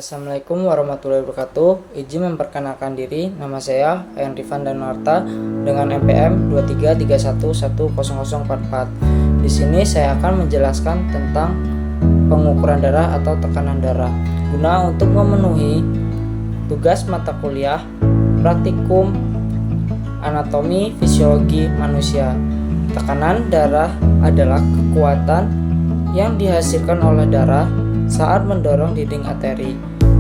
Assalamualaikum warahmatullahi wabarakatuh. Izin memperkenalkan diri, nama saya Henry Van Danuarta dengan NPM 2331100044. Di sini saya akan menjelaskan tentang pengukuran darah atau tekanan darah guna untuk memenuhi tugas mata kuliah praktikum anatomi fisiologi manusia. Tekanan darah adalah kekuatan yang dihasilkan oleh darah saat mendorong dinding arteri.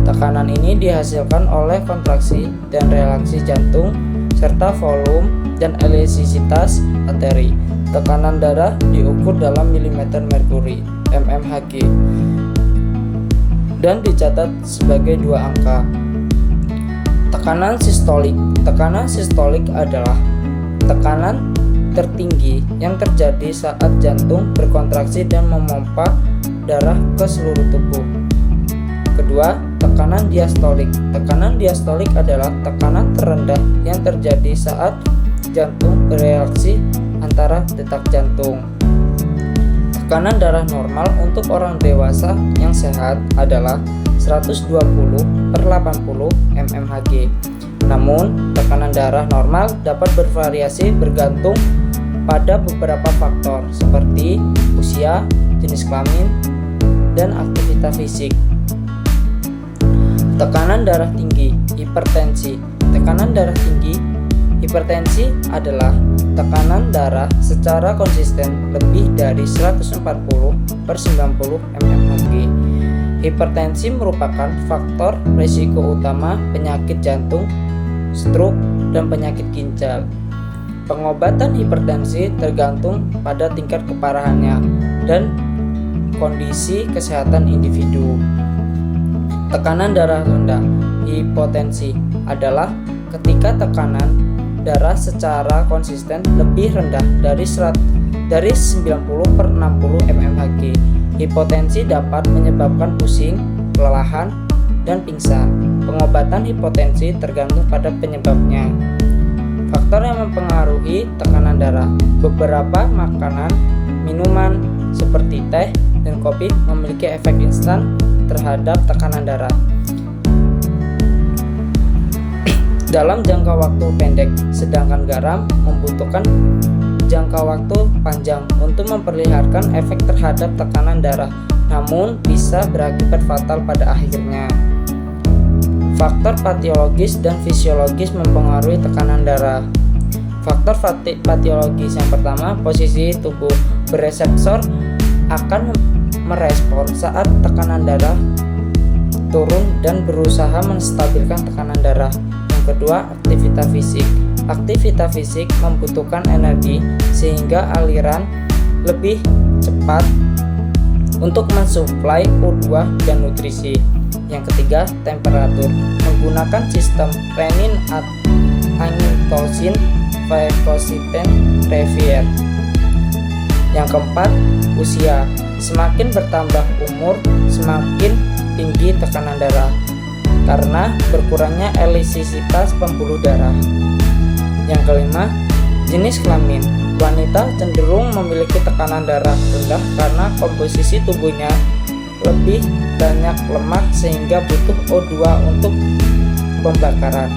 Tekanan ini dihasilkan oleh kontraksi dan relaksi jantung serta volume dan elastisitas arteri. Tekanan darah diukur dalam milimeter merkuri (mmHg) dan dicatat sebagai dua angka. Tekanan sistolik. Tekanan sistolik adalah tekanan tertinggi yang terjadi saat jantung berkontraksi dan memompa darah ke seluruh tubuh. Kedua, tekanan diastolik. Tekanan diastolik adalah tekanan terendah yang terjadi saat jantung bereaksi antara detak jantung. Tekanan darah normal untuk orang dewasa yang sehat adalah 120/80 mmHg. Namun, tekanan darah normal dapat bervariasi bergantung pada beberapa faktor seperti usia, jenis kelamin, dan aktivitas fisik. Tekanan darah tinggi, hipertensi. Tekanan darah tinggi, hipertensi adalah tekanan darah secara konsisten lebih dari 140/90 mmHg. Hipertensi merupakan faktor risiko utama penyakit jantung, stroke, dan penyakit ginjal. Pengobatan hipertensi tergantung pada tingkat keparahannya dan kondisi kesehatan individu. Tekanan darah rendah, hipotensi, adalah ketika tekanan darah secara konsisten lebih rendah dari 90/60 mmHg. Hipotensi dapat menyebabkan pusing, kelelahan, dan pingsan. Pengobatan hipotensi tergantung pada penyebabnya. Faktor yang mempengaruhi tekanan darah. Beberapa makanan, minuman seperti teh dan kopi memiliki efek instan terhadap tekanan darah dalam jangka waktu pendek, sedangkan garam membutuhkan jangka waktu panjang untuk memperlihatkan efek terhadap tekanan darah, namun bisa berakibat fatal pada akhirnya. Faktor patologis dan fisiologis mempengaruhi tekanan darah. Faktor patologis yang pertama, posisi tubuh bereseptor akan merespon saat tekanan darah turun dan berusaha menstabilkan tekanan darah. Yang kedua, aktivitas fisik. Aktivitas fisik membutuhkan energi sehingga aliran lebih cepat untuk mensuplai O2 dan nutrisi. Yang ketiga, temperatur. Menggunakan sistem renin-angiotensin Fucosin Revier. Yang keempat, usia. Semakin bertambah umur, semakin tinggi tekanan darah karena berkurangnya elastisitas pembuluh darah. Yang kelima, jenis kelamin. Wanita cenderung memiliki tekanan darah rendah karena komposisi tubuhnya lebih banyak lemak sehingga butuh O2 untuk pembakaran.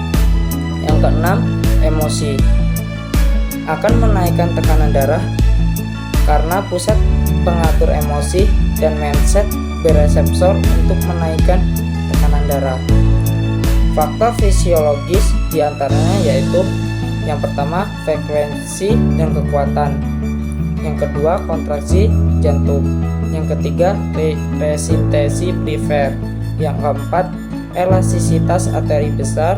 Yang keenam, emosi akan menaikkan tekanan darah karena pusat pengatur emosi dan mindset bereseptor untuk menaikkan tekanan darah. Faktor fisiologis diantaranya yaitu yang pertama, frekuensi dan kekuatan. Yang kedua, kontraksi jantung. Yang ketiga, resistesi primer. Yang keempat, elastisitas arteri besar.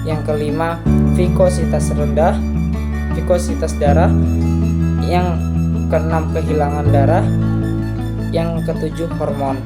Yang kelima, vikositas rendah, vikositas darah. Yang keenam, kehilangan darah. Yang ketujuh, hormon.